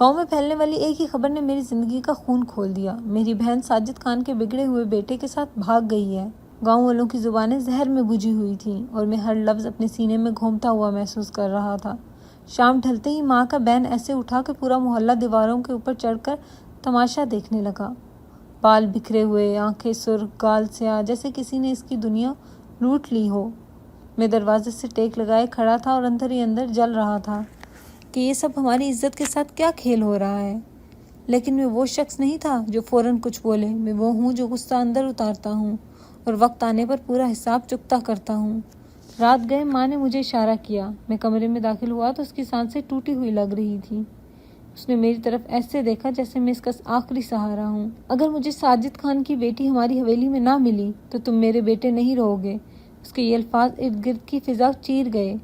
گاؤں میں پھیلنے والی ایک ہی خبر نے میری زندگی کا خون کھول دیا۔ میری بہن ساجد خان کے بگڑے ہوئے بیٹے کے ساتھ بھاگ گئی ہے۔ گاؤں والوں کی زبانیں زہر میں بجھی ہوئی تھیں اور میں ہر لفظ اپنے سینے میں گھومتا ہوا محسوس کر رہا تھا۔ شام ڈھلتے ہی ماں کا بین ایسے اٹھا کہ پورا محلہ دیواروں کے اوپر چڑھ کر تماشا دیکھنے لگا۔ بال بکھرے ہوئے، آنکھیں سرخ، گال سیاہ، جیسے کسی نے اس کی دنیا لوٹ لی ہو۔ میں دروازے سے ٹیک لگائے کھڑا تھا اور اندر ہی اندر جل رہا تھا کہ یہ سب ہماری عزت کے ساتھ کیا کھیل ہو رہا ہے۔ لیکن میں وہ شخص نہیں تھا جو فوراً کچھ بولے۔ میں وہ ہوں جو غصہ اندر اتارتا ہوں اور وقت آنے پر پورا حساب چکتا کرتا ہوں۔ رات گئے ماں نے مجھے اشارہ کیا۔ میں کمرے میں داخل ہوا تو اس کی سانسیں ٹوٹی ہوئی لگ رہی تھی۔ اس نے میری طرف ایسے دیکھا جیسے میں اس کا آخری سہارا ہوں۔ اگر مجھے ساجد خان کی بیٹی ہماری حویلی میں نہ ملی تو تم میرے بیٹے نہیں رہو گے۔ اس کے یہ الفاظ ارد گرد کی فضا چیر گئے۔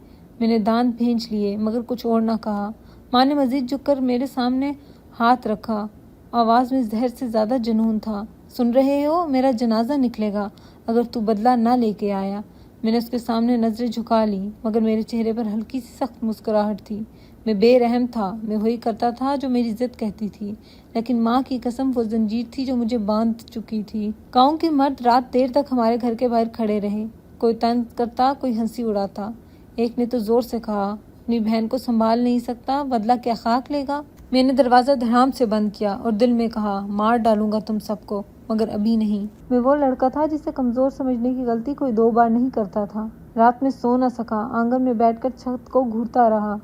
میں نے دانت بھینچ لیے مگر کچھ اور نہ کہا۔ ماں نے مزید جھک کر میرے سامنے ہاتھ رکھا۔ آواز میں زہر سے زیادہ جنون تھا۔ سن رہے ہو؟ میرا جنازہ نکلے گا اگر تو بدلہ نہ لے کے آیا۔ میں نے اس کے سامنے نظریں جھکا لی مگر میرے چہرے پر ہلکی سی سخت مسکراہٹ تھی۔ میں بے رحم تھا۔ میں وہی کرتا تھا جو میری ضد کہتی تھی، لیکن ماں کی قسم وہ زنجیر تھی جو مجھے باندھ چکی تھی۔ گاؤں کے مرد رات دیر تک ہمارے گھر کے باہر کھڑے رہے۔ کوئی طنز کرتا، کوئی ہنسی اڑاتا۔ ایک نے تو زور سے کہا، اپنی بہن کو سنبھال نہیں سکتا، بدلہ کیا خاک لے گا؟ میں نے دروازہ دھڑام سے بند کیا اور دل میں کہا، مار ڈالوں گا تم سب کو، مگر ابھی نہیں۔ میں وہ لڑکا تھا جسے کمزور سمجھنے کی غلطی کوئی 2 بار نہیں کرتا تھا۔ رات میں سو نہ سکا، آنگن میں بیٹھ کر چھت کو گھورتا رہا۔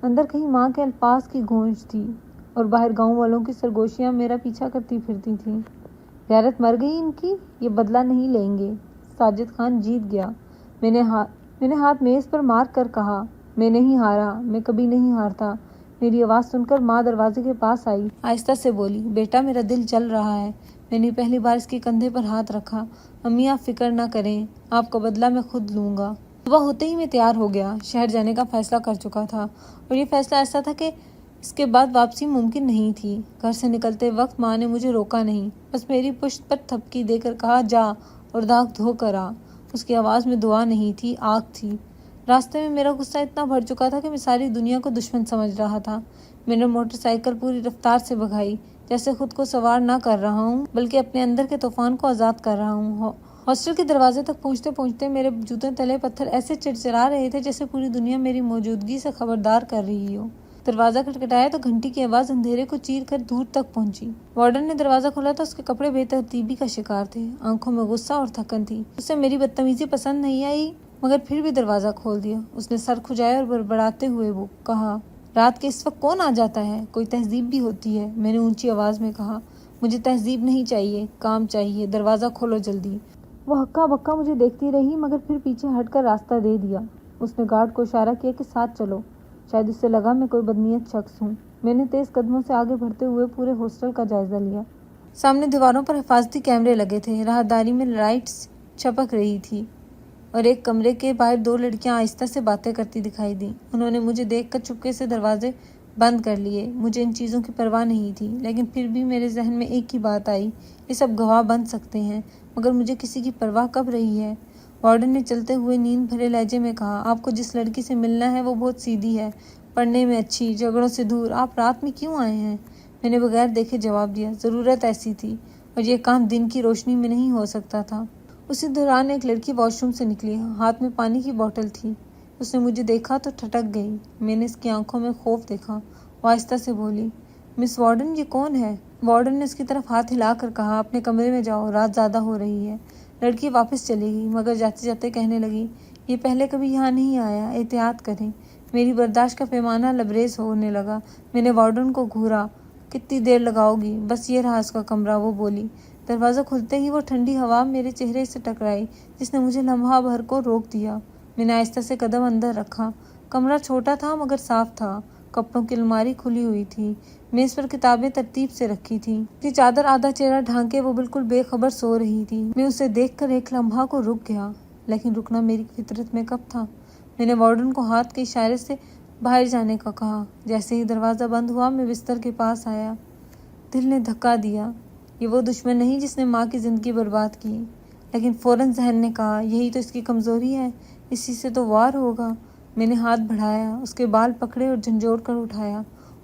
اندر کہیں ماں کے الفاظ کی گونج تھی اور باہر گاؤں والوں کی سرگوشیاں میرا پیچھا کرتی پھرتی تھیں۔ غیرت مر گئی ان کی، یہ بدلہ نہیں لیں گے۔ ساجد خان جیت گیا۔ میں نے ہاتھ میز پر مار کر کہا، میں نہیں ہارا، میں کبھی نہیں ہارتا۔ میری آواز سن کر ماں دروازے کے پاس آئی، آہستہ سے بولی، بیٹا میرا دل جل رہا ہے۔ میں نے پہلی بار اس کے کندھے پر ہاتھ رکھا۔ امی آپ فکر نہ کریں، آپ کا بدلہ میں خود لوں گا۔ صبح ہوتے ہی میں تیار ہو گیا۔ شہر جانے کا فیصلہ کر چکا تھا اور یہ فیصلہ ایسا تھا کہ اس کے بعد واپسی ممکن نہیں تھی۔ گھر سے نکلتے وقت ماں نے مجھے روکا نہیں، بس میری پشت پر تھپکی دے کر کہا، جا اور داغ دھو کر آ۔ اس کی آواز میں دعا نہیں تھی، آگ تھی۔ راستے میں میرا غصہ اتنا بڑھ چکا تھا کہ میں ساری دنیا کو دشمن سمجھ رہا تھا۔ میں نے موٹر سائیکل پوری رفتار سے بھگائی، جیسے خود کو سوار نہ کر رہا ہوں بلکہ اپنے اندر کے طوفان کو آزاد کر رہا ہوں۔ ہاسٹل کے دروازے تک پہنچتے پہنچتے میرے جوتوں تلے پتھر ایسے چرچرا رہے تھے جیسے پوری دنیا میری موجودگی سے خبردار کر رہی ہو۔ دروازہ کھٹکھٹایا تو گھنٹی کی آواز اندھیرے کو چیر کر دور تک پہنچی۔ وارڈن نے دروازہ کھولا تو اس کے کپڑے بے ترتیبی کا شکار تھے، آنکھوں میں غصہ اور تھکن تھی۔ اسے میری بدتمیزی پسند نہیں آئی مگر پھر بھی دروازہ کھول دیا۔ اس نے سر کھجایا اور بڑبڑاتے ہوئے وہ کہا، رات کے اس وقت کون آ جاتا ہے؟ کوئی تہذیب بھی ہوتی ہے۔ میں نے اونچی آواز میں کہا، مجھے تہذیب نہیں چاہیے، کام چاہیے، دروازہ کھولو جلدی۔ وہ ہکا بکا مجھے دیکھتی رہی مگر پھر پیچھے ہٹ کر راستہ دے دیا۔ اس نے گارڈ کو اشارہ کیا کہ ساتھ چلو۔ شاید اسے لگا میں کوئی بدنیت شخص ہوں۔ میں نے تیز قدموں سے آگے بڑھتے ہوئے پورے ہاسٹل کا جائزہ لیا۔ سامنے دیواروں پر حفاظتی کیمرے لگے تھے، راہداری میں لائٹس چپک رہی تھی اور ایک کمرے کے باہر 2 لڑکیاں آہستہ سے باتیں کرتی دکھائی دیں۔ انہوں نے مجھے دیکھ کر چپکے سے دروازے بند کر لیے۔ مجھے ان چیزوں کی پرواہ نہیں تھی، لیکن پھر بھی میرے ذہن میں ایک ہی بات آئی، یہ سب گواہ بن سکتے ہیں مگر مجھے کسی کی پرواہ کب رہی ہے؟ وارڈن نے چلتے ہوئے نیند بھرے لہجے میں کہا، آپ کو جس لڑکی سے ملنا ہے وہ بہت سیدھی ہے، پڑھنے میں اچھی، جھگڑوں سے دور۔ آپ رات میں کیوں آئے ہیں؟ میں نے بغیر دیکھے جواب دیا، ضرورت ایسی تھی اور یہ کام دن کی روشنی میں نہیں ہو سکتا تھا۔ اسی دوران ایک لڑکی واش روم سے نکلی، ہاتھ میں پانی کی بوتل تھی۔ اس نے مجھے دیکھا تو ٹھٹک گئی۔ میں نے اس کی آنکھوں میں خوف دیکھا۔ وہ آہستہ سے بولی، مس وارڈن یہ کون ہے؟ وارڈن نے اس کی طرف ہاتھ ہلا کر کہا، اپنے کمرے میں جاؤ، رات زیادہ ہو رہی ہے۔ لڑکی واپس چلی گئی مگر جاتے جاتے کہنے لگی، یہ پہلے کبھی یہاں نہیں آیا، احتیاط کریں۔ میری برداشت کا پیمانہ لبریز ہونے لگا۔ میں نے وارڈن کو گھورا، کتنی دیر لگاؤ گی؟ بس یہ رہا اس کا کمرہ، وہ بولی۔ دروازہ کھلتے ہی وہ ٹھنڈی ہوا میرے چہرے سے ٹکرائی جس نے مجھے لمحہ بھر کو روک دیا۔ میں نے آہستہ سے قدم اندر رکھا۔ کمرہ چھوٹا تھا مگر صاف تھا۔ کپڑوں کی الماری کھلی ہوئی تھی، میز پر کتابیں ترتیب سے رکھی تھیں۔ اس کی چادر آدھا چہرہ ڈھانکے وہ بالکل بے خبر سو رہی تھی۔ میں اسے دیکھ کر ایک لمحہ کو رک گیا، لیکن رکنا میری فطرت میں کب تھا؟ میں نے وارڈن کو ہاتھ کے اشارے سے باہر جانے کا کہا۔ جیسے ہی دروازہ بند ہوا میں بستر کے پاس آیا۔ دل نے دھکا دیا، یہ وہ دشمن نہیں جس نے ماں کی زندگی برباد کی، لیکن فوراً ذہن نے کہا، یہی تو اس کی کمزوری ہے، اسی سے تو وار ہوگا۔ میں نے ہاتھ بڑھایا، اس کے بال پکڑے اور جھنجھوڑ کر اٹھایا۔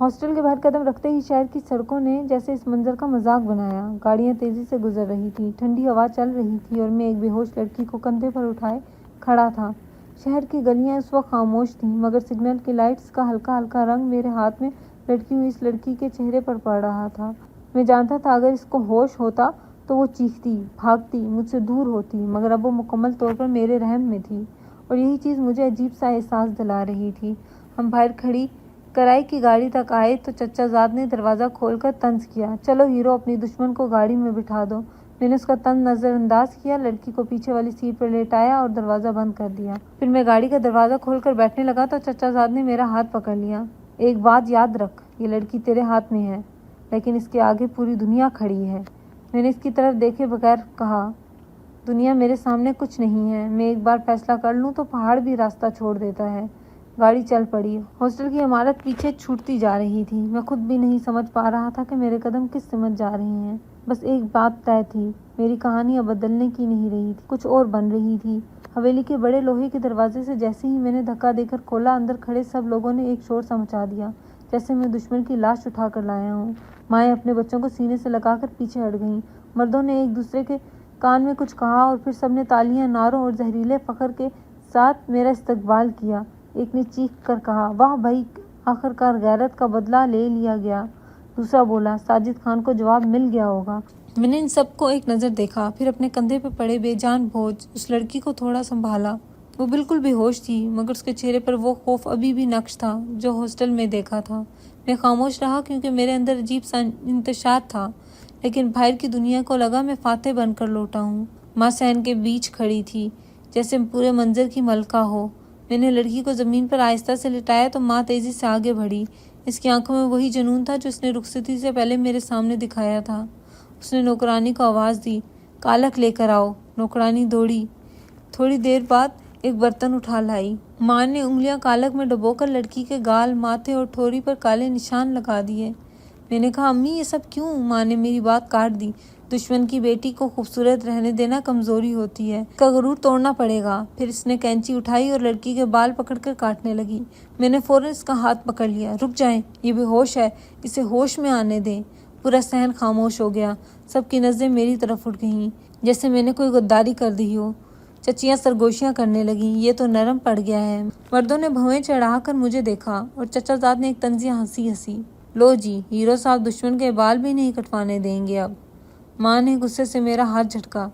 ہاسٹل کے باہر قدم رکھتے ہی شہر کی سڑکوں نے جیسے اس منظر کا مذاق بنایا۔ گاڑیاں تیزی سے گزر رہی تھی، ٹھنڈی ہوا چل رہی تھی اور میں ایک بے ہوش لڑکی کو کندھے پر اٹھائے کھڑا تھا۔ شہر کی گلیاں اس وقت خاموش تھیں، مگر سگنل کی لائٹس کا ہلکا ہلکا رنگ میرے ہاتھ میں لٹکی ہوئی اس لڑکی کے چہرے پر پڑ رہا تھا۔ میں جانتا تھا اگر اس کو ہوش ہوتا تو وہ چیختی، بھاگتی، مجھ سے دور ہوتی، مگر اب وہ مکمل طور پر میرے رحم میں تھی، اور یہی چیز مجھے عجیب سا احساس دلا رہی تھی۔ ہم باہر کھڑی کرائے کی گاڑی تک آئے تو چچا زاد نے دروازہ کھول کر طنز کیا، چلو ہیرو، اپنی دشمن کو گاڑی میں بٹھا دو۔ میں نے اس کا طنز نظر انداز کیا، لڑکی کو پیچھے والی سیٹ پر لیٹایا اور دروازہ بند کر دیا۔ پھر میں گاڑی کا دروازہ کھول کر بیٹھنے لگا تو چچا زاد نے میرا ہاتھ پکڑ لیا۔ ایک بات یاد رکھ، یہ لڑکی تیرے ہاتھ میں ہے، لیکن اس کے آگے پوری دنیا کھڑی ہے۔ میں نے اس کی طرف دیکھے بغیر کہا، دنیا میرے سامنے کچھ نہیں ہے، میں ایک بار فیصلہ کر لوں تو پہاڑ بھی راستہ چھوڑ دیتا ہے۔ گاڑی چل پڑی۔ ہاسٹل کی عمارت پیچھے چھوٹتی جا رہی تھی۔ میں خود بھی نہیں سمجھ پا رہا تھا کہ میرے قدم کس سمت جا رہے ہیں۔ بس ایک بات طے تھی، میری کہانی اب بدلنے کی نہیں رہی تھی، کچھ اور بن رہی تھی۔ حویلی کے بڑے لوہے کے دروازے سے جیسے ہی میں نے دھکا دے کر کھولا، اندر کھڑے سب لوگوں نے ایک شور سا مچا دیا، جیسے میں دشمن کی لاش اٹھا کر لایا ہوں۔ مائیں اپنے بچوں کو سینے سے لگا کر پیچھے ہٹ گئیں۔ مردوں نے ایک دوسرے کے کان میں کچھ کہا اور پھر سب نے تالیاں، نعروں اور زہریلے فخر کے ساتھ میرا استقبال کیا۔ ایک نے چیخ کر کہا، واہ بھائی، آخر کار غیرت کا بدلہ لے لیا گیا۔ دوسرا بولا، ساجد خان کو جواب مل گیا ہوگا۔ میں نے ان سب کو ایک نظر دیکھا، پھر اپنے کندھے پہ پڑے بے جان بوجھ اس لڑکی کو تھوڑا سنبھالا۔ وہ بالکل بے ہوش تھی، مگر اس کے چہرے پر وہ خوف ابھی بھی نقش تھا جو ہاسٹل میں دیکھا تھا۔ میں خاموش رہا کیونکہ میرے اندر عجیب سا انتشار تھا، لیکن باہر کی دنیا کو لگا میں فاتح بن کر لوٹا ہوں۔ ماں صحن کے بیچ کھڑی تھی، جیسے پورے منظر کی ملکہ ہو۔ میں نے لڑکی کو زمین پر آہستہ سے لٹایا تو ماں تیزی سے آگے بڑھی۔ اس کی آنکھوں میں وہی جنون تھا جو اس نے رخصتی سے پہلے میرے سامنے دکھایا تھا۔ اس نے نوکرانی کو آواز دی، کالک لے کر آؤ۔ نوکرانی دوڑی۔ تھوڑی دیر بعد ایک برتن اٹھا لائی۔ ماں نے انگلیاں کالک میں ڈبو کر لڑکی کے گال، ماتھے اور ٹھوری پر کالے نشان لگا دیے۔ میں نے کہا، امی یہ سب کیوں؟ ماں نے میری بات کاٹ دی، دشمن کی بیٹی کو خوبصورت رہنے دینا کمزوری ہوتی ہے، اس کا غرور توڑنا پڑے گا۔ پھر اس نے کینچی اٹھائی اور لڑکی کے بال پکڑ کر کاٹنے لگی۔ میں نے فوراً اس کا ہاتھ پکڑ لیا، رک جائیں، یہ بے ہوش ہے، اسے ہوش میں آنے دیں۔ پورا صحن خاموش ہو گیا، سب کی نظریں میری طرف اٹھ گئیں، جیسے میں نے کوئی غداری کر دی ہو۔ چچیاں سرگوشیاں کرنے لگیں، یہ تو نرم پڑ گیا ہے۔ مردوں نے بھویں چڑھا کر مجھے دیکھا اور چچا زاد نے ایک طنزیہ ہنسی ہنسی، لو جی، ہیرو صاحب دشمن کے بال بھی نہیں کٹوانے دیں گے اب۔ ماں نے غصے سے میرا ہاتھ جھٹکا،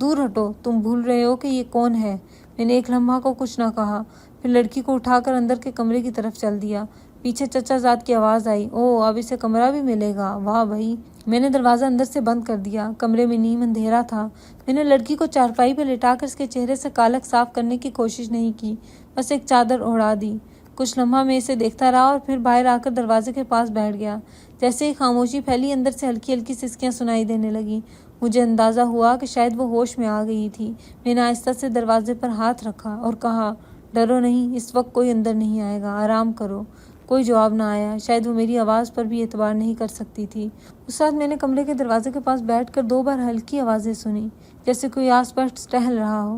دور ہٹو، تم بھول رہے ہو کہ یہ کون ہے۔ میں نے ایک لمحہ کو کچھ نہ کہا، پھر لڑکی کو اٹھا کر اندر کے کمرے کی طرف چل دیا۔ پیچھے چچا زاد کی آواز آئی، اوہ، اب اسے کمرہ بھی ملے گا، واہ بھائی۔ میں نے دروازہ اندر سے بند کر دیا۔ کمرے میں نیم اندھیرا تھا۔ میں نے لڑکی کو چارپائی پہ لٹا کر اس کے چہرے سے کالک صاف کرنے کی کوشش نہیں کی، بس ایک چادر اوڑھا دی۔ کچھ لمحہ میں اسے دیکھتا رہا اور پھر باہر آ کر دروازے کے پاس بیٹھ گیا۔ جیسے ہی خاموشی پھیلی، اندر سے ہلکی ہلکی سسکیاں سنائی دینے لگیں۔ مجھے اندازہ ہوا کہ شاید وہ ہوش میں آ گئی تھی۔ میں نے آہستہ سے دروازے پر ہاتھ رکھا اور کہا، ڈرو نہیں، اس وقت کوئی اندر نہیں آئے گا، آرام کرو۔ کوئی جواب نہ آیا، شاید وہ میری آواز پر بھی اعتبار نہیں کر سکتی تھی۔ اس رات میں نے کمرے کے دروازے کے پاس بیٹھ کر 2 بار ہلکی آوازیں سنی، جیسے کوئی آس پاس ٹہل رہا ہو،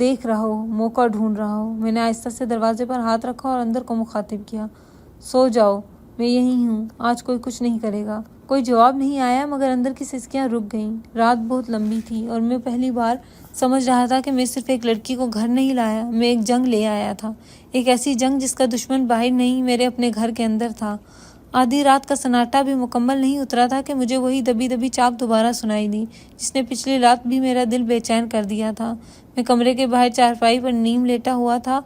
دیکھ رہا ہو، موقع ڈھونڈ رہا ہو۔ میں نے آہستہ سے دروازے پر ہاتھ رکھا اور اندر کو مخاطب کیا، سو جاؤ، میں یہیں ہوں، آج کوئی کچھ نہیں کرے گا۔ کوئی جواب نہیں آیا، مگر اندر کی سسکیاں رک گئیں۔ رات بہت لمبی تھی اور میں پہلی بار سمجھ رہا تھا کہ میں صرف ایک لڑکی کو گھر نہیں لایا، میں ایک جنگ لے آیا تھا، ایک ایسی جنگ جس کا دشمن باہر نہیں، میرے اپنے گھر کے اندر تھا۔ آدھی رات کا سناٹا بھی مکمل نہیں اترا تھا کہ مجھے وہی دبی دبی چاپ دوبارہ سنائی دی، جس نے پچھلی رات بھی میرا دل بے چین کر دیا تھا۔ میں کمرے کے باہر چارپائی پر نیم لیٹا ہوا تھا،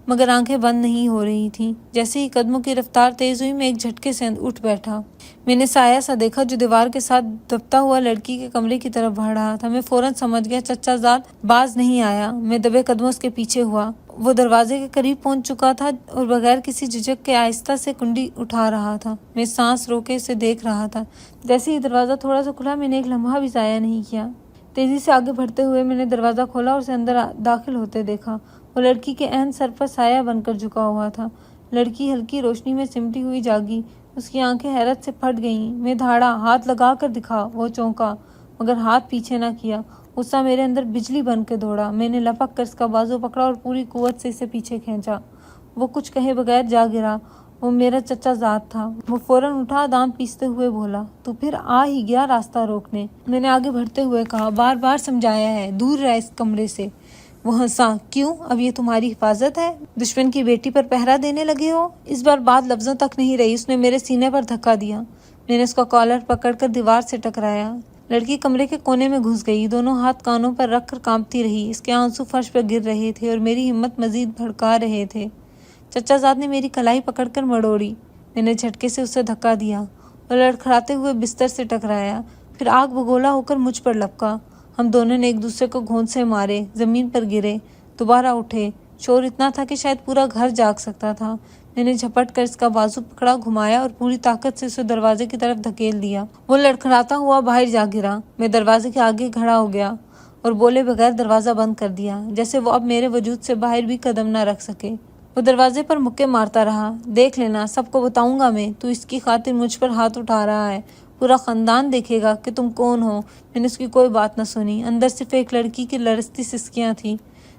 مگر آنکھیں بند نہیں ہو رہی تھیں۔ جیسے ہی قدموں کی رفتار تیز ہوئی، میں ایک جھٹکے سے اٹھ بیٹھا۔ میں نے سایہ سا دیکھا جو دیوار کے ساتھ دبتا ہوا لڑکی کے کمرے کی طرف بڑھ رہا تھا۔ میں فوراً سمجھ گیا چچا زاد باز نہیں آیا۔ میں دبے قدموں اس کے پیچھے ہوا۔ وہ دروازے کے قریب پہنچ چکا تھا اور بغیر کسی جھجک کے آہستہ سے کنڈی اٹھا رہا تھا۔ میں سانس روکے اسے دیکھ رہا تھا۔ جیسے ہی دروازہ تھوڑا سا کھلا، میں نے ایک لمحہ بھی ضائع نہیں کیا۔ تیزی سے آگے بڑھتے ہوئے میں نے دروازہ کھولا اور اسے اندر داخل ہوتے دیکھا۔ وہ لڑکی کے عین سر پر سایہ بن کر جھکا ہوا تھا۔ لڑکی ہلکی روشنی میں سمٹی ہوئی جاگی، اس کی آنکھیں حیرت سے پھٹ گئیں۔ میں دھاڑا، ہاتھ لگا کر دکھا۔ وہ چونکا، مگر ہاتھ پیچھے نہ کیا۔ غصہ میرے اندر بجلی بن کے دوڑا۔ میں نے لپک کر اس کا بازو پکڑا اور پوری قوت سے اسے پیچھے کھینچا۔ وہ کچھ کہے بغیر جا گرا وہ میرا چچا زاد تھا۔ وہ فوراً اٹھا، دانت پیستے ہوئے بولا، تو پھر آ ہی گیا راستہ روکنے۔ میں نے آگے بڑھتے ہوئے کہا، بار بار سمجھایا ہے، دور رہ اس کمرے سے۔ وہ ہنسا، کیوں؟ اب یہ تمہاری حفاظت ہے؟ دشمن کی بیٹی پر پہرا دینے لگے ہو؟ اس بار بات لفظوں تک نہیں رہی، اس نے میرے سینے پر دھکا دیا۔ میں نے اس کا کالر پکڑ کر دیوار سے ٹکرایا۔ لڑکی کمرے کے کونے میں گھس گئی، دونوں ہاتھ کانوں پر رکھ کر کانپتی رہی۔ اس کے آنسو فرش پر گر رہے تھے اور میری ہمت مزید بھڑکا رہے تھے۔ چچا زاد نے میری کلائی پکڑ کر مڑوڑی۔ میں نے جھٹکے سے اسے دھکا دیا اور لڑکھڑاتے ہوئے بستر سے ٹکرایا، پھر آگ بگولا ہو کر مجھ پر لپکا۔ ہم دونوں نے ایک دوسرے کو گھونسے مارے، زمین پر گرے، دوبارہ اٹھے۔ شور اتنا تھا کہ شاید پورا گھر جاگ سکتا تھا۔ میں نے جھپٹ کر اس کا بازو پکڑا، گھمایا اور پوری طاقت سے اسے دروازے کی طرف دھکیل دیا۔ وہ لڑکھڑاتا ہوا باہر جا گرا۔ میں دروازے کے آگے کھڑا ہو گیا اور بولے بغیر دروازہ بند کر دیا، جیسے وہ اب میرے وجود سے باہر بھی قدم نہ رکھ سکے۔ وہ دروازے پر مکے مارتا رہا، دیکھ لینا، سب کو بتاؤں گا میں، تو اس کی خاطر مجھ پر ہاتھ اٹھا رہا ہے، پورا خاندان دیکھے گا کہ تم کون ہو۔ میں نے اس کی کوئی بات نہ سنی، اندر صرف ایک لڑکی کی لرزتی سسکیاں تھیں۔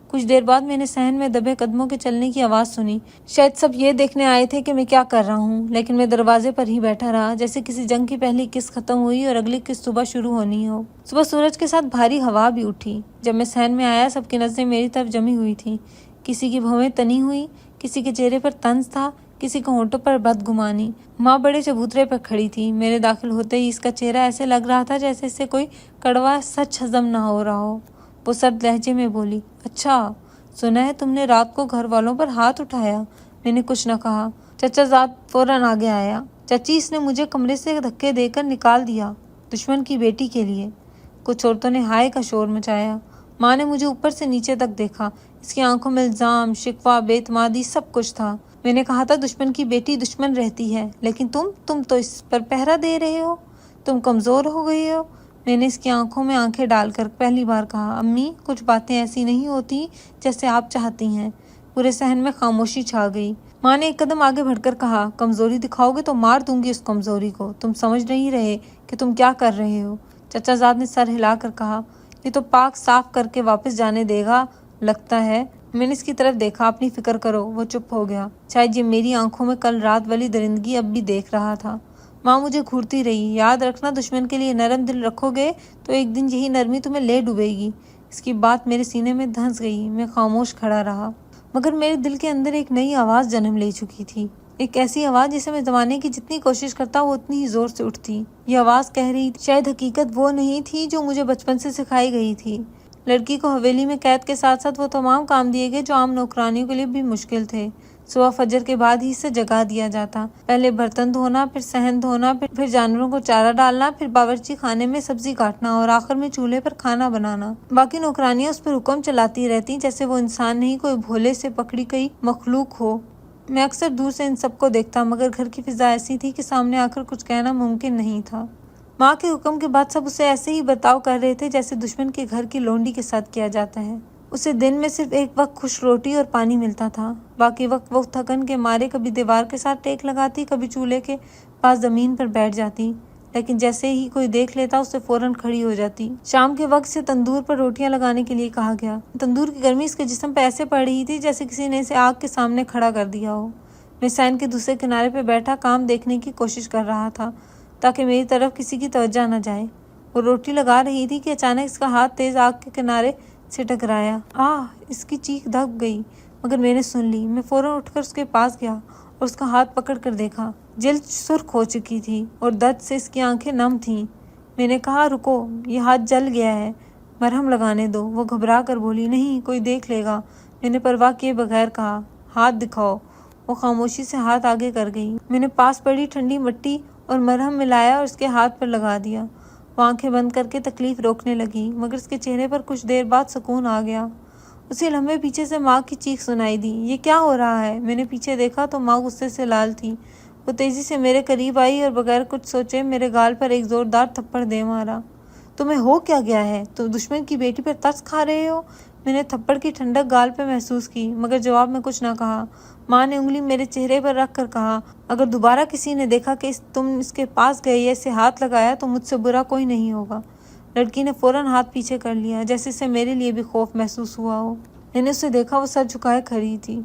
کچھ دیر بعد میں نے صحن میں دبے قدموں کے چلنے کی آواز سنی۔ شاید سب یہ دیکھنے آئے تھے کہ میں کیا کر رہا ہوں، لیکن میں دروازے پر ہی بیٹھا رہا، جیسے کسی جنگ کی پہلی قسط ختم ہوئی اور اگلی قسط صبح شروع ہونی ہو۔ صبح سورج کے ساتھ بھاری ہوا بھی اٹھی۔ جب میں صحن میں آیا، سب کی نظریں میری طرف جمی ہوئی تھیں۔ کسی کی بھویں تنی ہوئی، کسی کے چہرے پر طنز تھا، کسی کے ہونٹوں پر بدگمانی۔ ماں بڑے چبوترے پر کھڑی تھی۔ میرے داخل ہوتے ہی اس کا چہرہ ایسے لگ رہا تھا جیسے اسے کوئی کڑوا سچ ہضم نہ ہو رہا ہو۔ وہ سرد لہجے میں بولی، اچھا، سنا ہے تم نے رات کو گھر والوں پر ہاتھ اٹھایا؟ میں نے کچھ نہ کہا۔ چچا زاد فوراً آگے آیا، چچی، اس نے مجھے کمرے سے دھکے دے کر نکال دیا، دشمن کی بیٹی کے لیے۔ کچھ عورتوں نے ہائے کا شور مچایا۔ ماں نے مجھے اوپر سے نیچے تک دیکھا، اس کی آنکھوں میں الزام، شکوہ، بے اعتمادی سب کچھ تھا۔ میں نے کہا تھا دشمن کی بیٹی دشمن رہتی ہے، لیکن تم تو اس پر پہرا دے رہے ہو، تم کمزور ہو گئے ہو۔ میں نے اس کی آنکھوں میں آنکھیں ڈال کر پہلی بار کہا، امی، کچھ باتیں ایسی نہیں ہوتی جیسے آپ چاہتی ہیں۔ پورے صحن میں خاموشی چھا گئی۔ ماں نے ایک قدم آگے بڑھ کر کہا، کمزوری دکھاؤ گے تو مار دوں گی اس کمزوری کو، تم سمجھ نہیں رہے کہ تم کیا کر رہے ہو۔ چچا زاد نے سر ہلا کر کہا، یہ تو پاک صاف کر کے واپس جانے دے گا لگتا ہے۔ میں نے اس کی طرف دیکھا، اپنی فکر کرو۔ وہ چپ ہو گیا، شاید یہ میری آنکھوں میں کل رات والی درندگی اب بھی دیکھ رہا تھا۔ ماں مجھے گھورتی رہی، یاد رکھنا، دشمن کے لیے نرم دل رکھو گے تو ایک دن یہی نرمی تمہیں لے ڈوبے گی۔ اس کی بات میرے سینے میں دھنس گئی۔ میں خاموش کھڑا رہا، مگر میرے دل کے اندر ایک نئی آواز جنم لے چکی تھی، ایک ایسی آواز جسے میں دبانے کی جتنی کوشش کرتا وہ اتنی ہی زور سے اٹھتی۔ یہ آواز کہہ رہی تھی، شاید حقیقت وہ نہیں تھی جو مجھے بچپن سے سکھائی گئی تھی۔ لڑکی کو حویلی میں قید کے ساتھ ساتھ وہ تمام کام دیے گئے جو عام نوکرانیوں کے لیے بھی مشکل تھے۔ صبح فجر کے بعد ہی اسے جگا دیا جاتا، پہلے برتن دھونا، پھر صحن دھونا، پھر جانوروں کو چارہ ڈالنا، پھر باورچی خانے میں سبزی کاٹنا اور آخر میں چولہے پر کھانا بنانا۔ باقی نوکرانیاں اس پر حکم چلاتی رہتی جیسے وہ انسان نہیں، کوئی بھولے سے پکڑی گئی مخلوق ہو۔ میں اکثر دور سے ان سب کو دیکھتا، مگر گھر کی فضا ایسی تھی کہ سامنے آ کر کچھ کہنا ممکن نہیں تھا۔ ماں کے حکم کے بعد سب اسے ایسے ہی برتاؤ کر رہے تھے جیسے دشمن کے گھر کی لونڈی کے ساتھ کیا جاتا ہے۔ اسے دن میں صرف ایک وقت خوش روٹی اور پانی ملتا تھا، باقی وقت وہ تھکن کے مارے کبھی دیوار کے ساتھ ٹیک لگاتی، کبھی چولہے کے پاس زمین پر بیٹھ جاتی، لیکن جیسے ہی کوئی دیکھ لیتا اسے فوراً کھڑی ہو جاتی۔ شام کے وقت سے تندور پر روٹیاں لگانے کے لیے کہا گیا۔ تندور کی گرمی اس کے جسم پہ ایسے پڑ رہی تھی جیسے کسی نے اسے آگ کے سامنے کھڑا کر دیا ہو۔ میں صحن کے دوسرے کنارے پہ بیٹھا کام دیکھنے کی کوشش کر رہا تھا تاکہ میری طرف کسی کی توجہ نہ جائے۔ وہ روٹی لگا رہی تھی کہ اچانک اس کا ہاتھ تیز آگ کے کنارے سے ٹکرایا۔ اس کی چیخ دب گئی، مگر میں نے سن لی۔ میں فوراً اٹھ کر اس کے پاس گیا اور اس کا ہاتھ پکڑ کر دیکھا۔ جلد سرخ ہو چکی تھی اور درد سے اس کی آنکھیں نم تھیں۔ میں نے کہا، رکو، یہ ہاتھ جل گیا ہے، مرہم لگانے دو۔ وہ گھبرا کر بولی، نہیں، کوئی دیکھ لے گا۔ میں نے پرواہ کیے بغیر کہا، ہاتھ دکھاؤ۔ وہ خاموشی سے ہاتھ آگے کر گئی۔ میں نے پاس پڑی ٹھنڈی مٹی اور مرہم ملایا اور اس کے ہاتھ پر لگا دیا۔ وہ آنکھیں بند کر کے تکلیف روکنے لگی، مگر اس کے چہرے پر کچھ دیر بعد سکون آ گیا۔ اسی لمحے پیچھے سے ماں کی چیخ سنائی دی، یہ کیا ہو رہا ہے؟ میں نے پیچھے دیکھا تو ماں غصے سے لال تھی۔ وہ تیزی سے میرے قریب آئی اور بغیر کچھ سوچے میرے گال پر ایک زوردار تھپڑ دے مارا۔ تمہیں ہو کیا گیا ہے؟ تم دشمن کی بیٹی پر ترس کھا رہے ہو؟ میں نے تھپڑ کی ٹھنڈک گال پہ محسوس کی، مگر جواب میں کچھ نہ کہا۔ ماں نے انگلی میرے چہرے پر رکھ کر کہا، اگر دوبارہ کسی نے دیکھا کہ تم اس کے پاس گئے یا اسے ہاتھ لگایا تو مجھ سے برا کوئی نہیں ہوگا۔ لڑکی نے فوراً ہاتھ پیچھے کر لیا، جیسے اسے میرے لیے بھی خوف محسوس ہوا ہو۔ میں نے اسے دیکھا، وہ سر جھکائے کھڑی تھی۔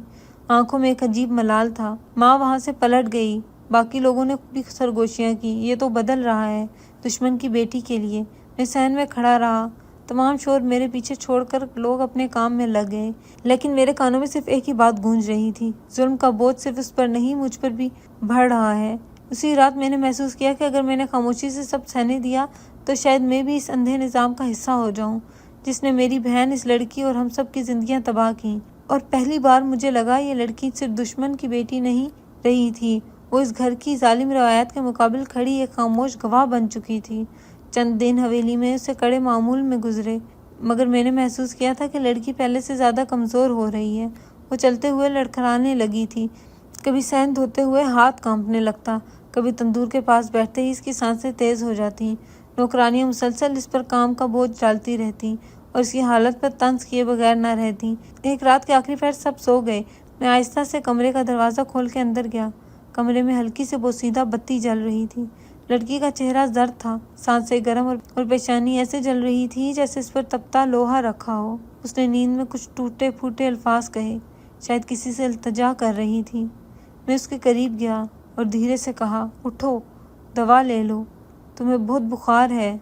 آنکھوں میں ایک عجیب ملال تھا۔ ماں وہاں سے پلٹ گئی۔ باقی لوگوں نے بھی سرگوشیاں کی، یہ تو بدل رہا ہے دشمن کی بیٹی کے لیے۔ میں صحن میں کھڑا رہا، تمام شور میرے پیچھے چھوڑ کر لوگ اپنے کام میں لگ گئے، لیکن میرے کانوں میں صرف ایک ہی بات گونج رہی تھی، ظلم کا بوجھ صرف اس پر نہیں مجھ پر بھی بڑھ رہا ہے۔ اسی رات میں نے محسوس کیا کہ اگر میں نے خاموشی سے سب سہنے دیا تو شاید میں بھی اس اندھے نظام کا حصہ ہو جاؤں جس نے میری بہن، اس لڑکی اور ہم سب کی زندگیاں تباہ کیں۔ اور پہلی بار مجھے لگا یہ لڑکی صرف دشمن کی بیٹی نہیں رہی تھی، وہ اس گھر کی ظالم روایات کے مقابل کھڑی ایک خاموش گواہ بن چکی تھی۔ چند دن حویلی میں اسے کڑے معمول میں گزرے، مگر میں نے محسوس کیا تھا کہ لڑکی پہلے سے زیادہ کمزور ہو رہی ہے۔ وہ چلتے ہوئے لڑکھڑانے لگی تھی، کبھی صحن دھوتے ہوئے ہاتھ کانپنے لگتا، کبھی تندور کے پاس بیٹھتے ہی اس کی سانسیں تیز ہو جاتی۔ نوکرانیاں مسلسل اس پر کام کا بوجھ ڈالتی رہتی اور اس کی حالت پر طنز کیے بغیر نہ رہتی۔ ایک رات کے آخری پہر سب سو گئے، میں آہستہ سے کمرے کا دروازہ کھول کے اندر گیا۔ کمرے میں ہلکی سے بوسیدہ بتی جل رہی تھی۔ لڑکی کا چہرہ زرد تھا، سانسیں گرم اور پیشانی ایسے جل رہی تھی جیسے اس پر تپتا لوہا رکھا ہو۔ اس نے نیند میں کچھ ٹوٹے پھوٹے الفاظ کہے، شاید کسی سے التجا کر رہی تھی۔ میں اس کے قریب گیا اور دھیرے سے کہا، اٹھو، دوا لے لو، تمہیں بہت بخار ہے۔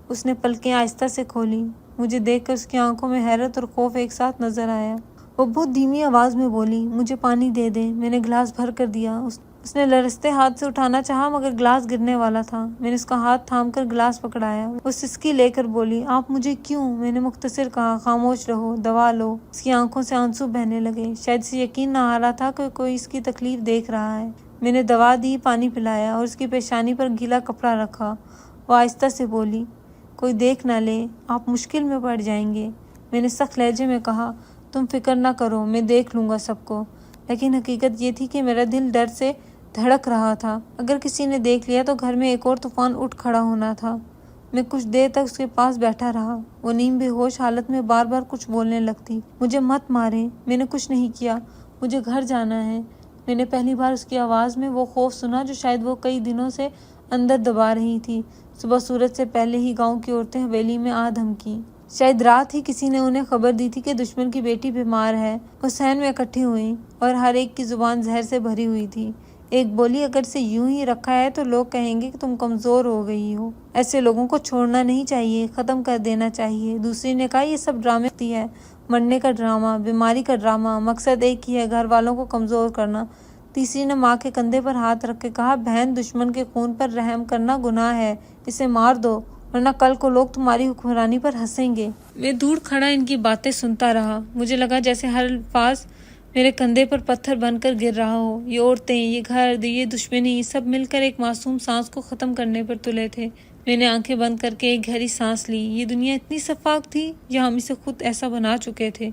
اس نے پلکیں آہستہ سے کھولی۔ مجھے دیکھ کر اس کی آنکھوں میں حیرت اور خوف ایک ساتھ نظر آیا۔ وہ بہت دھیمی آواز میں بولی، مجھے پانی دے دیں۔ میں نے گلاس بھر کر دیا۔ اس نے لرزتے ہاتھ سے اٹھانا چاہا مگر گلاس گرنے والا تھا۔ میں نے اس کا ہاتھ تھام کر گلاس پکڑایا۔ وہ سسکی لے کر بولی، آپ مجھے کیوں؟ میں نے مختصر کہا، خاموش رہو، دوا لو۔ اس کی آنکھوں سے آنسو بہنے لگے، شاید اسے یقین نہ آ رہا تھا کہ کوئی اس کی تکلیف دیکھ رہا ہے۔ میں نے دوا دی، پانی پلایا اور اس کی پیشانی پر گیلا کپڑا رکھا۔ وہ آہستہ سے بولی، کوئی دیکھ نہ لے، آپ مشکل میں پڑ جائیں گے۔ میں نے سخت لہجے میں کہا، تم فکر نہ کرو، میں دیکھ لوں گا سب کو۔ لیکن حقیقت یہ تھی کہ میرا دل ڈر سے دھڑک رہا تھا۔ اگر کسی نے دیکھ لیا تو گھر میں ایک اور طوفان اٹھ کھڑا ہونا تھا۔ میں کچھ دیر تک اس کے پاس بیٹھا رہا۔ وہ نیم بے ہوش حالت میں بار بار کچھ بولنے لگتی، مجھے مت ماریں، میں نے کچھ نہیں کیا، مجھے گھر جانا ہے۔ میں نے پہلی بار اس کی آواز میں وہ خوف سنا جو شاید وہ کئی دنوں سے اندر دبا رہی تھی۔ صبح سورج سے پہلے ہی گاؤں کی عورتیں حویلی میں آ دھمکیں۔ شاید رات ہی کسی نے انہیں خبر دی تھی کہ دشمن کی بیٹی بیمار ہے۔ وہ صحن میں اکٹھی ہوئیں اور ہر ایک کی زبان زہر سے بھری ہوئی تھی۔ ایک بولی، اگر اسے یوں ہی رکھا ہے تو لوگ کہیں گے کہ تم کمزور ہو گئی ہو، ایسے لوگوں کو چھوڑنا نہیں چاہیے، ختم کر دینا چاہیے۔ دوسری نے کہا، یہ سب ڈرامے ہوتی ہے، مرنے کا ڈرامہ، بیماری کا ڈرامہ، مقصد ایک ہی ہے، گھر والوں کو کمزور کرنا۔ تیسری نے ماں کے کندھے پر ہاتھ رکھ کے کہا، بہن، دشمن کے خون پر رحم کرنا گناہ ہے، اسے مار دو ورنہ کل کو لوگ تمہاری حکمرانی پر ہنسیں گے۔ میں دور کھڑا ان کی باتیں سنتا رہا۔ مجھے لگا جیسے ہر الفاظ میرے کندھے پر پتھر بن کر گر رہا ہو۔ یہ عورتیں، یہ گھر، یہ دشمنی، سب مل کر ایک معصوم سانس کو ختم کرنے پر تلے تھے۔ میں نے آنکھیں بند کر کے ایک گہری سانس لی۔ یہ دنیا اتنی شفاف تھی یا ہم اسے خود ایسا بنا چکے تھے؟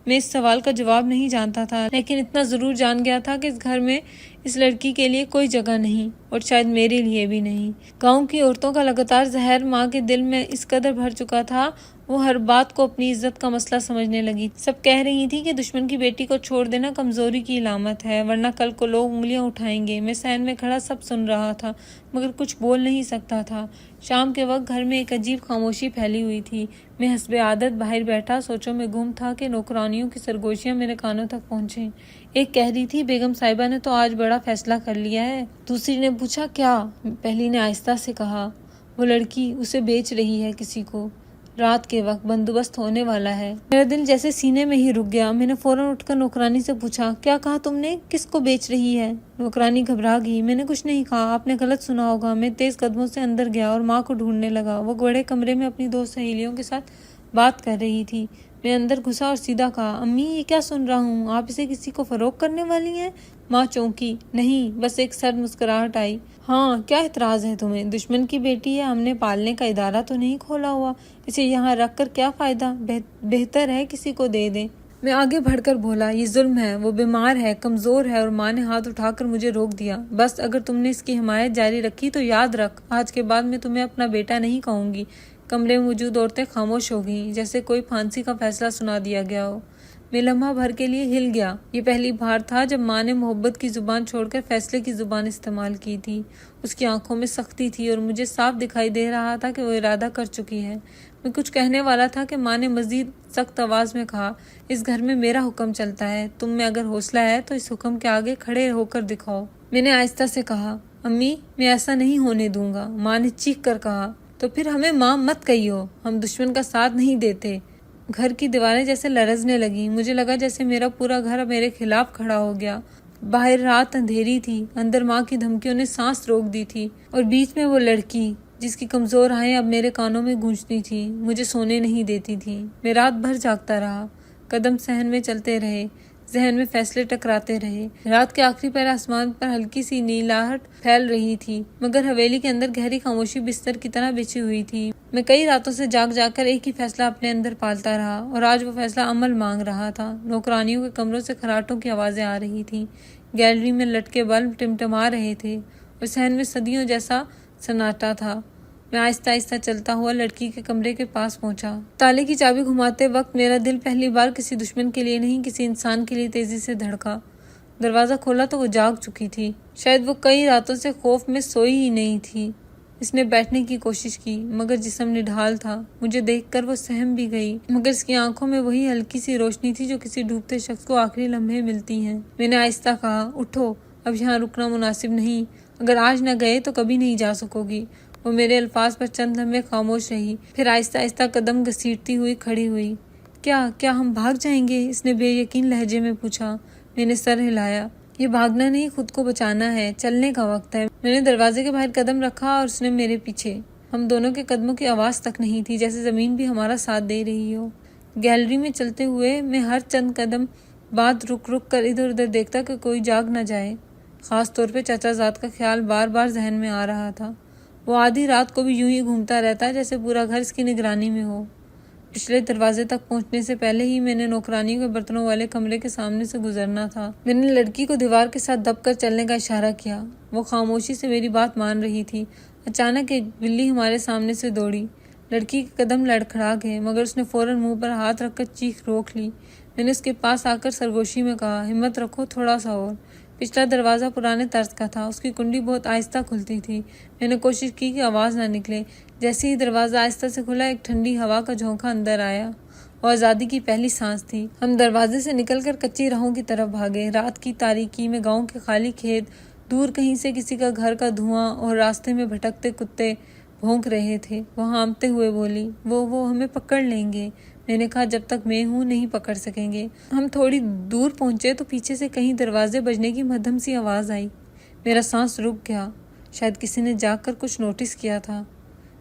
میں اس سوال کا جواب نہیں جانتا تھا، لیکن اتنا ضرور جان گیا تھا کہ اس گھر میں اس لڑکی کے لیے کوئی جگہ نہیں، اور شاید میرے لیے بھی نہیں۔ گاؤں کی عورتوں کا لگاتار زہر ماں کے دل میں اس قدر بھر چکا تھا، وہ ہر بات کو اپنی عزت کا مسئلہ سمجھنے لگی۔ سب کہہ رہی تھی کہ دشمن کی بیٹی کو چھوڑ دینا کمزوری کی علامت ہے، ورنہ کل کو لوگ انگلیاں اٹھائیں گے۔ میں صحن میں کھڑا سب سن رہا تھا مگر کچھ بول نہیں سکتا تھا۔ شام کے وقت گھر میں ایک عجیب خاموشی پھیلی ہوئی تھی۔ میں حسب عادت باہر بیٹھا سوچوں میں گم تھا کہ نوکرانیوں کی سرگوشیاں میرے کانوں تک پہنچیں۔ ایک کہہ رہی تھی، بیگم صاحبہ نے تو آج بڑا فیصلہ کر لیا ہے۔ دوسری نے پوچھا، کیا؟ پہلی نے آہستہ سے کہا، وہ لڑکی، اسے بیچ رہی ہے کسی کو، رات کے وقت بندوبست ہونے والا ہے۔ میرا دل جیسے سینے میں ہی رک گیا۔ میں نے فوراً اٹھ کر نوکرانی سے پوچھا، کیا کہا تم نے؟ کس کو بیچ رہی ہے؟ نوکرانی گھبرا گئی۔ میں نے کچھ نہیں کہا، آپ نے غلط سنا ہوگا۔ میں تیز قدموں سے اندر گیا اور ماں کو ڈھونڈنے لگا۔ وہ بڑے کمرے میں اپنی دو سہیلیوں کے ساتھ بات کر رہی تھی۔ میں اندر گھسا اور سیدھا کہا، امی، یہ کیا سن رہا ہوں؟ آپ اسے کسی کو فروخت کرنے والی ہیں؟ ماں چونکی۔ نہیں، بس ایک سرد مسکراہٹ آئی۔ ہاں، کیا اعتراض ہے تمہیں؟ دشمن کی بیٹی ہے، ہم نے پالنے کا ادارہ تو نہیں کھولا ہوا، اسے یہاں رکھ کر کیا فائدہ؟ بہتر ہے کسی کو دے دیں۔ میں آگے بڑھ کر بولا، یہ ظلم ہے، وہ بیمار ہے، کمزور ہے۔ اور ماں نے ہاتھ اٹھا کر مجھے روک دیا۔ بس اگر تم نے اس کی حمایت جاری رکھی تو یاد رکھ، آج کے بعد میں تمہیں اپنا بیٹا نہیں کہوں گی۔ کمرے میں موجود عورتیں خاموش ہو گئیں، جیسے کوئی پھانسی کا فیصلہ سنا دیا گیا ہو۔ میں لمحہ بھر کے لیے ہل گیا۔ یہ پہلی بار تھا جب ماں نے محبت کی زبان چھوڑ کر فیصلے کی زبان استعمال کی تھی۔ اس کی آنکھوں میں سختی تھی اور مجھے صاف دکھائی دے رہا تھا کہ وہ ارادہ کر چکی ہے۔ میں کچھ کہنے والا تھا کہ ماں نے مزید سخت آواز میں کہا، اس گھر میں میرا حکم چلتا ہے، تم میں اگر حوصلہ ہے تو اس حکم کے آگے کھڑے ہو کر دکھاؤ۔ میں نے آہستہ سے کہا، امی میں ایسا نہیں ہونے دوں گا۔ ماں نے چیخ کر کہا، تو پھر ہمیں ماں مت کہیو، ہم دشمن کا ساتھ نہیں دیتے۔ گھر کی دیواریں جیسے لرزنے لگیں، مجھے لگا جیسے میرا پورا گھر میرے خلاف کھڑا ہو گیا۔ باہر رات اندھیری تھی، اندر ماں کی دھمکیوں نے سانس روک دی تھی، اور بیچ میں وہ لڑکی جس کی کمزور آہیں اب میرے کانوں میں گونجتی تھی، مجھے سونے نہیں دیتی تھی۔ میں رات بھر جاگتا رہا، قدم صحن میں چلتے رہے، ذہن میں فیصلے ٹکراتے رہے۔ رات کے آخری پہر آسمان پر ہلکی سی نیلاہٹ پھیل رہی تھی، مگر حویلی کے اندر گہری خاموشی بستر کی طرح بچھی ہوئی تھی۔ میں کئی راتوں سے جاگ جاگ کر ایک ہی فیصلہ اپنے اندر پالتا رہا، اور آج وہ فیصلہ عمل مانگ رہا تھا۔ نوکرانیوں کے کمروں سے خراٹوں کی آوازیں آ رہی تھیں، گیلری میں لٹکے بلب ٹمٹما رہے تھے، اور صحن میں صدیوں جیسا سناٹا تھا۔ میں آہستہ آہستہ چلتا ہوا لڑکی کے کمرے کے پاس پہنچا۔ تالے کی چابی گھماتے وقت میرا دل پہلی بار کسی دشمن کے لیے نہیں، کسی انسان کے لیے تیزی سے دھڑکا۔ دروازہ کھولا تو وہ جاگ چکی تھی، شاید وہ کئی راتوں سے خوف میں سوئی ہی نہیں تھی۔ اس نے بیٹھنے کی کوشش کی، مگر جسم نڈھال تھا۔ مجھے دیکھ کر وہ سہم بھی گئی، مگر اس کی آنکھوں میں وہی ہلکی سی روشنی تھی جو کسی ڈوبتے شخص کو آخری لمحے ملتی ہیں۔ میں نے آہستہ کہا، اٹھو، اب یہاں رکنا مناسب نہیں، اگر آج نہ گئے تو کبھی نہیں جا سکو گی۔ وہ میرے الفاظ پر چند لمحے خاموش رہی، پھر آہستہ آہستہ قدم گھسیٹتی ہوئی کھڑی ہوئی۔ کیا ہم بھاگ جائیں گے؟ اس نے بے یقین لہجے میں پوچھا۔ میں نے سر ہلایا۔ یہ بھاگنا نہیں، خود کو بچانا ہے، چلنے کا وقت ہے۔ میں نے دروازے کے باہر قدم رکھا اور اس نے میرے پیچھے۔ ہم دونوں کے قدموں کی آواز تک نہیں تھی، جیسے زمین بھی ہمارا ساتھ دے رہی ہو۔ گیلری میں چلتے ہوئے میں ہر چند قدم بعد رک کر ادھر ادھر دیکھتا کہ کوئی جاگ نہ جائے۔ خاص طور پہ چچا زاد کا خیال بار بار ذہن میں آ رہا تھا۔ وہ آدھی رات کو بھی یوں ہی گھومتا رہتا جیسے پورا گھر اس کی نگرانی میں ہو۔ پچھلے دروازے تک پہنچنے سے پہلے ہی میں نے نوکرانیوں کے برتنوں والے کمرے کے سامنے سے گزرنا تھا۔ میں نے لڑکی کو دیوار کے ساتھ دب کر چلنے کا اشارہ کیا۔ وہ خاموشی سے میری بات مان رہی تھی۔ اچانک ایک بلی ہمارے سامنے سے دوڑی۔ لڑکی کے قدم لڑکھڑا گئے، مگر اس نے فوراً منہ پر ہاتھ رکھ کر چیخ روک لی۔ میں نے اس کے پاس آ کر سرگوشی میں کہا، ہمت رکھو، تھوڑا سا اور۔ پچھلا دروازہ پرانے طرز کا تھا، اس کی کنڈی بہت آہستہ کھلتی تھی۔ میں نے کوشش کی کہ آواز نہ نکلے۔ جیسے ہی دروازہ آہستہ سے کھلا، ایک ٹھنڈی ہوا کا جھونکا اندر آیا۔ وہ آزادی کی پہلی سانس تھی۔ ہم دروازے سے نکل کر کچی راہوں کی طرف بھاگے۔ رات کی تاریکی میں گاؤں کے خالی کھیت، دور کہیں سے کسی کا گھر کا دھواں، اور راستے میں بھٹکتے کتے بھونک رہے تھے۔ وہ ہامتے ہوئے بولی، وہ ہمیں پکڑ لیں گے۔ میں نے کہا، جب تک میں ہوں نہیں پکڑ سکیں گے۔ ہم تھوڑی دور پہنچے تو پیچھے سے کہیں دروازے بجنے کی مدھم سی آواز آئی۔ میرا سانس رک گیا، شاید کسی نے جاگ کر کچھ نوٹس کیا تھا۔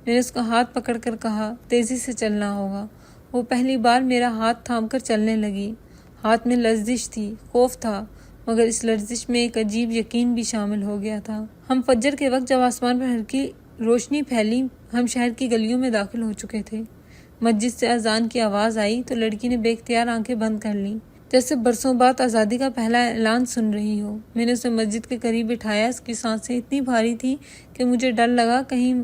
میں نے اس کا ہاتھ پکڑ کر کہا، تیزی سے چلنا ہوگا۔ وہ پہلی بار میرا ہاتھ تھام کر چلنے لگی۔ ہاتھ میں لرزش تھی، خوف تھا، مگر اس لرزش میں ایک عجیب یقین بھی شامل ہو گیا تھا۔ ہم فجر کے وقت جب آسمان پر ہلکی روشنی پھیلی، ہم شہر کی گلیوں میں داخل ہو چکے تھے۔ مسجد سے اذان کی آواز آئی تو لڑکی نے بے اختیار آنکھیں بند کر لیں، جیسے برسوں بعد آزادی کا پہلا اعلان سن رہی ہو۔ میں نے اسے مسجد کے قریب بٹھایا۔ اس کی سانسیں اتنی بھاری تھی کہ مجھے ڈر لگا کہیں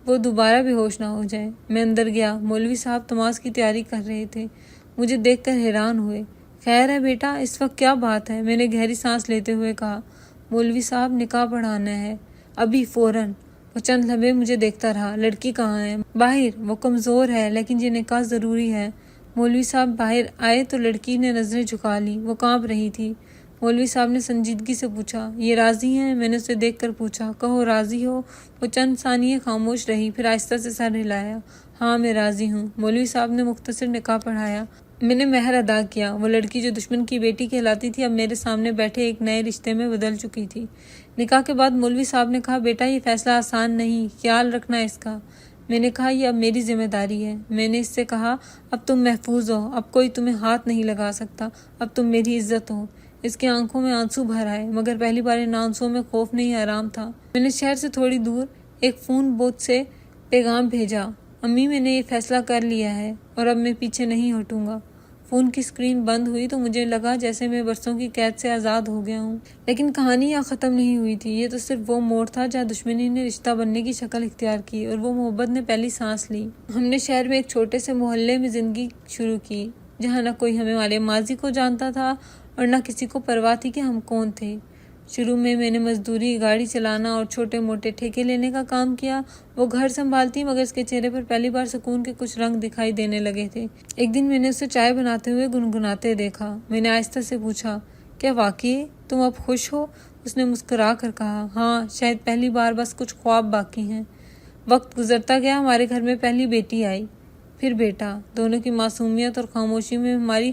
وہ دوبارہ بے ہوش نہ ہو جائے۔ میں اندر گیا۔ مولوی صاحب نماز کی تیاری کر رہے تھے، مجھے دیکھ کر حیران ہوئے۔ خیر ہے بیٹا، اس وقت کیا بات ہے؟ میں نے گہری سانس لیتے ہوئے کہا۔ مولوی صاحب نکاح پڑھانا ہے، ابھی فوراً۔ وہ چند لمحے مجھے دیکھتا رہا۔ لڑکی کہاں ہے؟ باہر، وہ کمزور ہے، لیکن یہ نکاح ضروری ہے۔ مولوی صاحب باہر آئے تو لڑکی نے نظریں جھکا لی، وہ کانپ رہی تھی۔ مولوی صاحب نے سنجیدگی سے پوچھا، یہ راضی ہیں؟ میں نے اسے دیکھ کر پوچھا، کہو راضی ہو؟ وہ چند ثانیے خاموش رہی، پھر آہستہ سے سر ہلایا، ہاں میں راضی ہوں۔ مولوی صاحب نے مختصر نکاح پڑھایا۔ میں نے مہر ادا کیا۔ وہ لڑکی جو دشمن کی بیٹی کہلاتی تھی، اب میرے سامنے بیٹھے ایک نئے رشتے میں بدل چکی تھی۔ نکاح کے بعد مولوی صاحب نے کہا، بیٹا یہ فیصلہ آسان نہیں، خیال رکھنا اس کا۔ میں نے کہا، یہ اب میری ذمہ داری ہے۔ میں نے اس سے کہا، اب تم محفوظ ہو، اب کوئی تمہیں ہاتھ نہیں لگا سکتا، اب تم میری عزت ہو۔ اس کی آنکھوں میں آنسو بھر آئے، مگر پہلی بار ان آنسوؤں میں خوف نہیں، آرام تھا۔ میں نے شہر سے تھوڑی دور ایک فون بوتھ سے پیغام بھیجا، امی میں نے یہ فیصلہ کر لیا ہے اور اب میں پیچھے نہیں ہٹوں گا۔ فون کی اسکرین بند ہوئی تو مجھے لگا جیسے میں برسوں کی قید سے آزاد ہو گیا ہوں۔ لیکن کہانی یہاں ختم نہیں ہوئی تھی۔ یہ تو صرف وہ موڑ تھا جہاں دشمنی نے رشتہ بننے کی شکل اختیار کی اور وہ محبت نے پہلی سانس لی۔ ہم نے شہر میں ایک چھوٹے سے محلے میں زندگی شروع کی۔ جہاں نہ کوئی ہمارے ماضی کو جانتا تھا اور نہ کسی کو پرواہ تھی کہ ہم کون تھے۔ شروع میں نے مزدوری، گاڑی چلانا اور چھوٹے موٹے ٹھیکے لینے کا کام کیا۔ وہ گھر سنبھالتی مگر اس کے چہرے پر پہلی بار سکون کے کچھ رنگ دکھائی دینے لگے تھے۔ ایک دن میں نے اسے چائے بناتے ہوئے گنگناتے دیکھا۔ میں نے آہستہ سے پوچھا، کیا واقعی تم اب خوش ہو؟ اس نے مسکرا کر کہا، ہاں شاید پہلی بار، بس کچھ خواب باقی ہیں۔ وقت گزرتا گیا، ہمارے گھر میں پہلی بیٹی آئی، پھر بیٹا۔ دونوں کی معصومیت اور خاموشی میں ہماری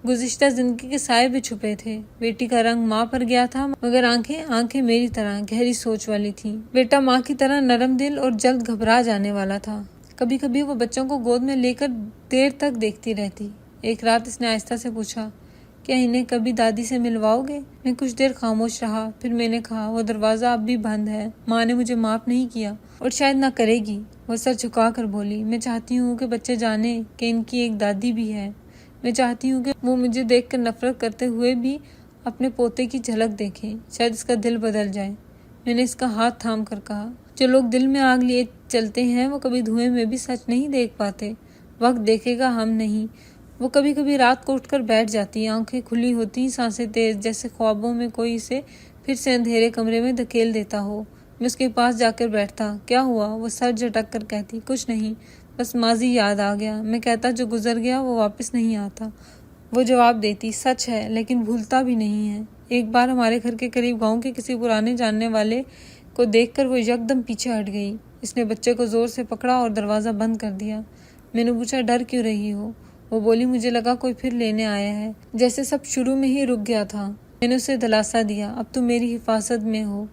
گزشتہ زندگی کے سائے بھی چھپے تھے۔ بیٹی کا رنگ ماں پر گیا تھا مگر آنکھیں میری طرح گہری سوچ والی تھیں۔ بیٹا ماں کی طرح نرم دل اور جلد گھبرا جانے والا تھا۔ کبھی کبھی وہ بچوں کو گود میں لے کر دیر تک دیکھتی رہتی۔ ایک رات اس نے آہستہ سے پوچھا، کیا انہیں کبھی دادی سے ملواؤ گے؟ میں کچھ دیر خاموش رہا، پھر میں نے کہا، وہ دروازہ اب بھی بند ہے۔ ماں نے مجھے معاف نہیں کیا اور شاید نہ کرے گی۔ وہ سر جھکا کر بولی، میں چاہتی ہوں کہ بچے جانیں کہ ان کی ایک دادی بھی ہے۔ میں چاہتی ہوں کہ وہ مجھے دیکھ کر نفرت کرتے ہوئے بھی اپنے پوتے کی جھلک دیکھیں، شاید اس کا دل بدل جائے۔ میں نے اس کا ہاتھ تھام کر کہا، جو لوگ دل میں آگ لیے چلتے ہیں وہ کبھی دھوئیں میں بھی سچ نہیں دیکھ پاتے۔ وقت دیکھے گا، ہم نہیں۔ وہ کبھی کبھی رات کو اٹھ کر بیٹھ جاتی، آنکھیں کھلی ہوتی، سانسیں تیز، جیسے خوابوں میں کوئی اسے پھر سے اندھیرے کمرے میں دھکیل دیتا ہو۔ میں اس کے پاس جا کر بیٹھتا، کیا ہوا؟ وہ سر جھٹک کر کہتی، کچھ نہیں، بس ماضی یاد آ گیا۔ میں کہتا، جو گزر گیا وہ واپس نہیں آتا۔ وہ جواب دیتی، سچ ہے، لیکن بھولتا بھی نہیں ہے۔ ایک بار ہمارے گھر کے قریب گاؤں کے کسی پرانے جاننے والے کو دیکھ کر وہ یکدم پیچھے ہٹ گئی۔ اس نے بچے کو زور سے پکڑا اور دروازہ بند کر دیا۔ میں نے پوچھا، ڈر کیوں رہی ہو؟ وہ بولی، مجھے لگا کوئی پھر لینے آیا ہے، جیسے سب شروع میں ہی رک گیا تھا۔ میں نے اسے دلاسا دیا، اب تم میری حفاظت میں ہو،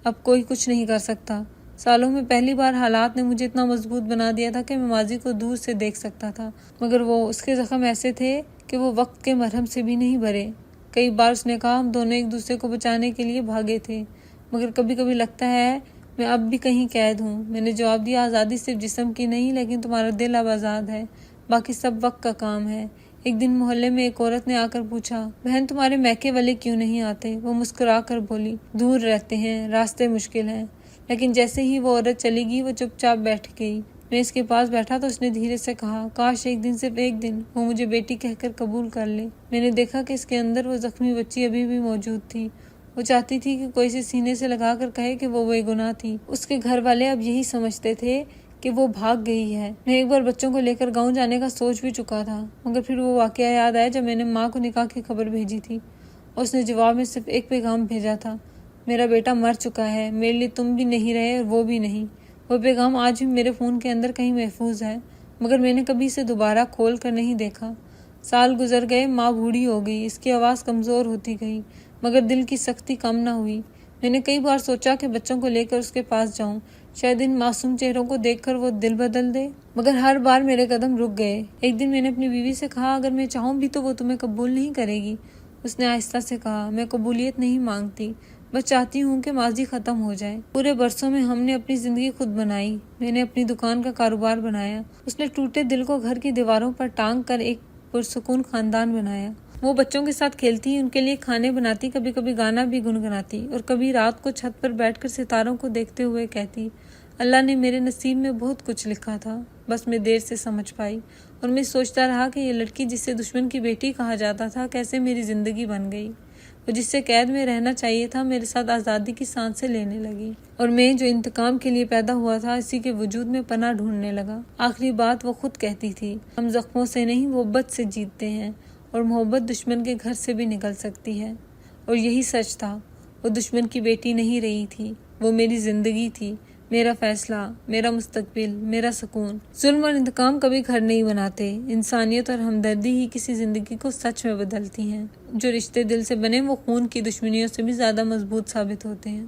اب کوئی کچھ نہیں کر سکتا۔ سالوں میں پہلی بار حالات نے مجھے اتنا مضبوط بنا دیا تھا کہ میں ماضی کو دور سے دیکھ سکتا تھا، مگر اس کے زخم ایسے تھے کہ وہ وقت کے مرہم سے بھی نہیں بھرے۔ کئی بار اس نے کہا، ہم دونوں ایک دوسرے کو بچانے کے لیے بھاگے تھے، مگر کبھی کبھی لگتا ہے میں اب بھی کہیں قید ہوں۔ میں نے جواب دیا، آزادی صرف جسم کی نہیں، لیکن تمہارا دل اب آزاد ہے، باقی سب وقت کا کام ہے۔ ایک دن محلے میں ایک عورت نے آ کر پوچھا، بہن تمہارے میکے والے کیوں نہیں آتے؟ وہ مسکرا کر بولی، دور رہتے ہیں، راستے مشکل ہیں۔ لیکن جیسے ہی وہ عورت چلی گئی، وہ چپ چاپ بیٹھ گئی۔ میں اس کے پاس بیٹھا تو اس نے دھیرے سے کہا، کاش ایک دن، صرف ایک دن، وہ مجھے بیٹی کہہ کر قبول کر لے۔ میں نے دیکھا کہ اس کے اندر وہ زخمی بچی ابھی بھی موجود تھی۔ وہ چاہتی تھی کہ کوئی اسے سینے سے لگا کر کہے کہ وہ بے گناہ تھی۔ اس کے گھر والے اب یہی سمجھتے تھے کہ وہ بھاگ گئی ہے۔ میں ایک بار بچوں کو لے کر گاؤں جانے کا سوچ بھی چکا تھا، مگر پھر وہ واقعہ یاد آیا جب میں نے ماں کو نکاح کی خبر بھیجی تھی اور اس نے جواب میں صرف ایک پیغام بھیجا تھا، میرا بیٹا مر چکا ہے، میرے لیے تم بھی نہیں رہے اور وہ بھی نہیں۔ وہ پیغام آج بھی میرے فون کے اندر کہیں محفوظ ہے، مگر میں نے کبھی اسے دوبارہ کھول کر نہیں دیکھا۔ سال گزر گئے، ماں بوڑھی ہو گئی، اس کی آواز کمزور ہوتی گئی، مگر دل کی سختی کم نہ ہوئی۔ میں نے کئی بار سوچا کہ بچوں کو لے کر اس کے پاس جاؤں، شاید ان معصوم چہروں کو دیکھ کر وہ دل بدل دے، مگر ہر بار میرے قدم رک گئے۔ ایک دن میں نے اپنی بیوی سے کہا، اگر میں چاہوں بھی تو وہ تمہیں قبول نہیں کرے گی۔ اس نے آہستہ سے کہا، میں قبولیت نہیں مانگتی، بس چاہتی ہوں کہ ماضی ختم ہو جائے۔ پورے برسوں میں ہم نے اپنی زندگی خود بنائی، میں نے اپنی دکان کا کاروبار بنایا، اس نے ٹوٹے دل کو گھر کی دیواروں پر ٹانگ کر ایک پرسکون خاندان بنایا۔ وہ بچوں کے ساتھ کھیلتی، ان کے لیے کھانے بناتی، کبھی کبھی گانا بھی گنگناتی، اور کبھی رات کو چھت پر بیٹھ کر ستاروں کو دیکھتے ہوئے کہتی، اللہ نے میرے نصیب میں بہت کچھ لکھا تھا، بس میں دیر سے سمجھ پائی۔ اور میں سوچتا رہا کہ یہ لڑکی جسے دشمن کی بیٹی کہا جاتا تھا، کیسے میری زندگی بن گئی۔ وہ جس سے قید میں رہنا چاہیے تھا، میرے ساتھ آزادی کی سانسیں لینے لگی، اور میں جو انتقام کے لیے پیدا ہوا تھا، اسی کے وجود میں پناہ ڈھونڈنے لگا۔ آخری بات وہ خود کہتی تھی، ہم زخموں سے نہیں، محبت سے جیتتے ہیں، اور محبت دشمن کے گھر سے بھی نکل سکتی ہے۔ اور یہی سچ تھا، وہ دشمن کی بیٹی نہیں رہی تھی، وہ میری زندگی تھی، میرا فیصلہ، میرا مستقبل، میرا سکون۔ ظلم اور انتقام کبھی گھر نہیں بناتے، انسانیت اور ہمدردی ہی کسی زندگی کو سچ میں بدلتی ہیں۔ جو رشتے دل سے بنے وہ خون کی دشمنیوں سے بھی زیادہ مضبوط ثابت ہوتے ہیں۔